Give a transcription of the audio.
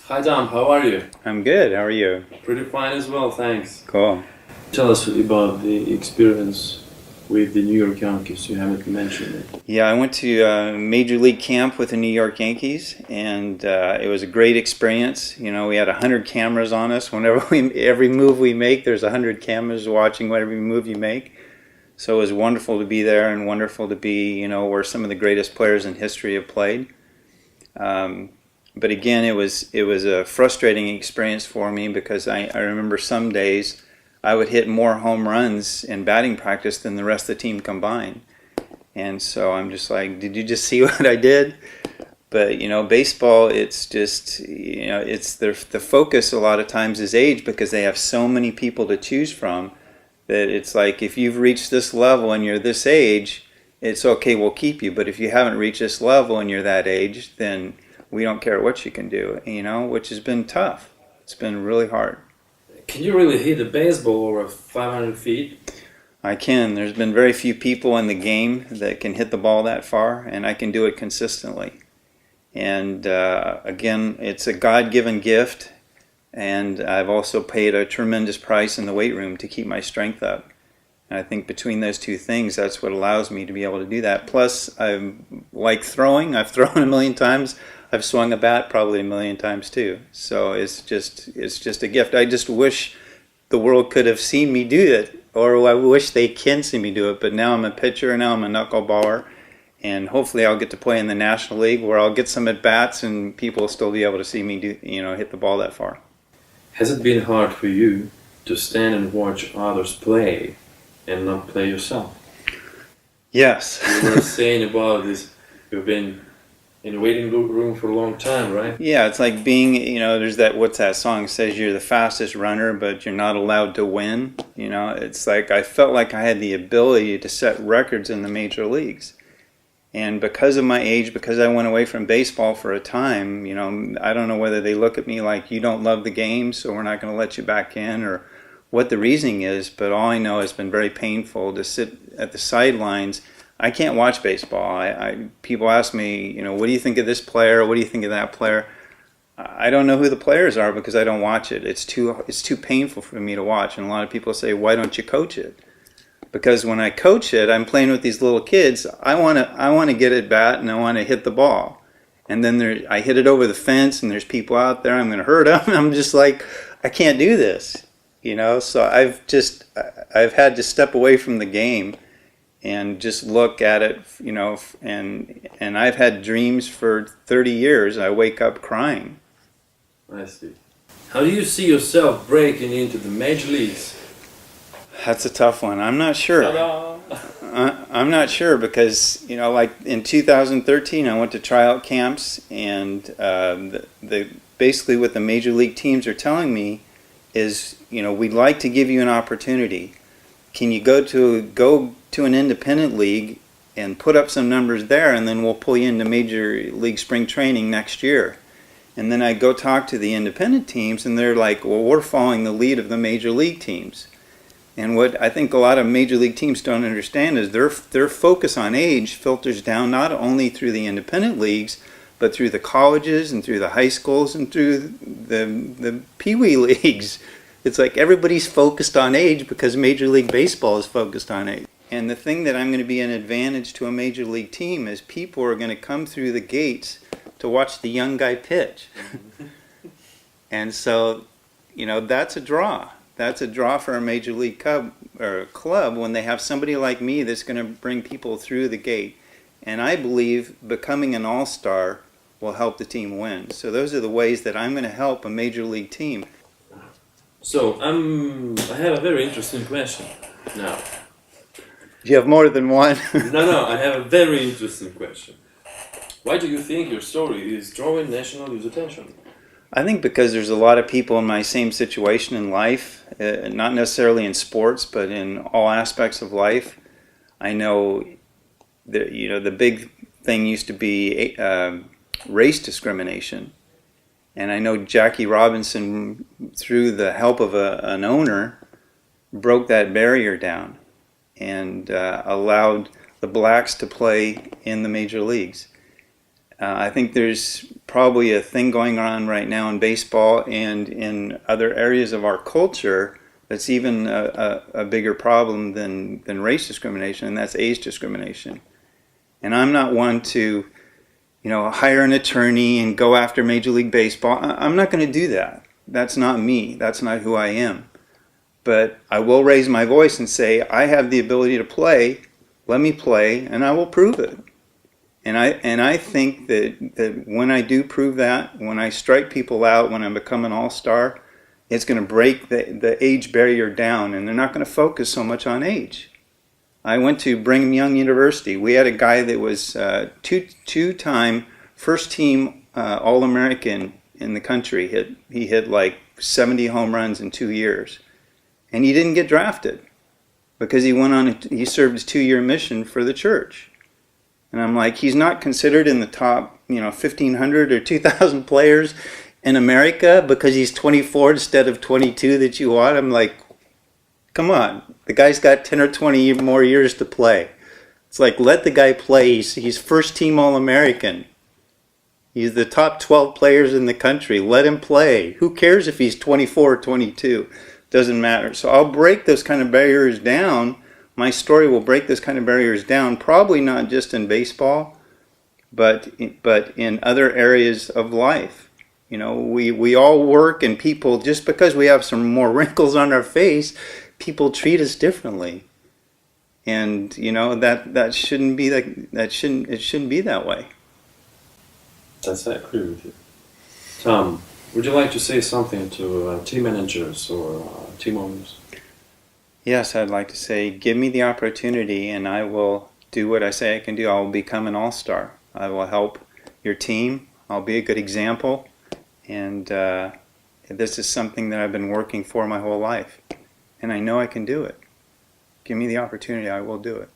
Hi Tom, how are you? I'm good. How are you? Pretty fine as well, thanks. Cool. Tell us about the experience with the New York Yankees. You haven't mentioned it. Yeah, I went to Major League camp with the New York Yankees, and it was a great experience. You know, we had 100 cameras on us. Whenever every move we make, there's 100 cameras watching every move you make. So it was wonderful to be there, and wonderful to be, you know, where some of the greatest players in history have played. But again, it was a frustrating experience for me because I remember some days I would hit more home runs in batting practice than the rest of the team combined. And so I'm just like, did you just see what I did? But, you know, baseball, it's just, you know, it's the focus a lot of times is age because they have so many people to choose from that it's like if you've reached this level and you're this age, it's okay, we'll keep you. But if you haven't reached this level and you're that age, then we don't care what you can do, you know, which has been tough. It's been really hard. Can you really hit a baseball over 500 feet? I can. There's been very few people in the game that can hit the ball that far, and I can do it consistently. And again, it's a God-given gift, and I've also paid a tremendous price in the weight room to keep my strength up. And I think between those two things, that's what allows me to be able to do that. Plus, I like throwing. I've thrown a million times. I've swung a bat probably a million times too. So it's just a gift. I just wish the world could have seen me do it, or I wish they can see me do it. But now I'm a pitcher, now I'm a knuckleballer, and hopefully I'll get to play in the National League where I'll get some at bats and people will still be able to see me do, you know, hit the ball that far. Has it been hard for you to stand and watch others play and not play yourself? Yes. You were saying about this. You've been in the waiting room for a long time, right? Yeah, it's like being, you know, there's that, what's that song, it says you're the fastest runner, but you're not allowed to win. You know, it's like I felt like I had the ability to set records in the major leagues. And because of my age, because I went away from baseball for a time, you know, I don't know whether they look at me like you don't love the game, so we're not going to let you back in, or what the reasoning is, but all I know it's been very painful to sit at the sidelines. I can't watch baseball. People ask me, you know, what do you think of this player? What do you think of that player? I don't know who the players are because I don't watch it. It's too painful for me to watch. And a lot of people say, why don't you coach it? Because when I coach it, I'm playing with these little kids. I want to get at bat and I want to hit the ball. And then I hit it over the fence and there's people out there. I'm going to hurt them. I'm just like, I can't do this, you know. So I've had to step away from the game and just look at it, you know, and I've had dreams for 30 years. I wake up crying. I see. How do you see yourself breaking into the major leagues? That's a tough one. I'm not sure. I'm not sure because, you know, like in 2013, I went to tryout camps, and basically what the major league teams are telling me is, you know, we'd like to give you an opportunity. Can you go to an independent league and put up some numbers there, and then we'll pull you into major league spring training next year? And then I go talk to the independent teams, and they're like, well, we're following the lead of the major league teams. And what I think a lot of major league teams don't understand is their focus on age filters down not only through the independent leagues, but through the colleges and through the high schools and through the pee-wee leagues. It's like everybody's focused on age because Major League Baseball is focused on age. And the thing that I'm going to be an advantage to a Major League team is people are going to come through the gates to watch the young guy pitch. And so, you know, that's a draw. That's a draw for a Major League club when they have somebody like me that's going to bring people through the gate. And I believe becoming an all-star will help the team win. So those are the ways that I'm going to help a Major League team. So I have a very interesting question now. Do you have more than one? No, I have a very interesting question. Why do you think your story is drawing national news attention? I think because there's a lot of people in my same situation in life, not necessarily in sports, but in all aspects of life. I know that, you know, the big thing used to be race discrimination. And I know Jackie Robinson, through the help of an owner, broke that barrier down and allowed the blacks to play in the major leagues. I think there's probably a thing going on right now in baseball and in other areas of our culture that's even a bigger problem than race discrimination, and that's age discrimination. And I'm not one to, hire an attorney and go after Major League Baseball. I'm not going to do that. That's not me. That's not who I am. But I will raise my voice and say, I have the ability to play. Let me play, and I will prove it. And I think that when I do prove that, when I strike people out, when I become an all-star, it's going to break the age barrier down, and they're not going to focus so much on age. I went to Brigham Young University. We had a guy that was two-time first-team All-American in the country. He hit like 70 home runs in 2 years. And he didn't get drafted because he served his 2-year mission for the church. And I'm like, he's not considered in the top, 1,500 or 2,000 players in America because he's 24 instead of 22 that you want. I'm like, come on. The guy's got 10 or 20 more years to play. It's like, let the guy play. He's first-team All-American. He's the top 12 players in the country. Let him play. Who cares if he's 24 or 22? Doesn't matter. So I'll break those kind of barriers down. My story will break those kind of barriers down, probably not just in baseball, but in other areas of life. We all work, and people, just because we have some more wrinkles on our face, people treat us differently. And that shouldn't be it shouldn't be that way. That's I agree with you. Tom, would you like to say something to team managers or team owners? Yes, I'd like to say, give me the opportunity and I will do what I say I can do. I will become an all-star. I will help your team. I'll be a good example. And this is something that I've been working for my whole life. And I know I can do it. Give me the opportunity, I will do it.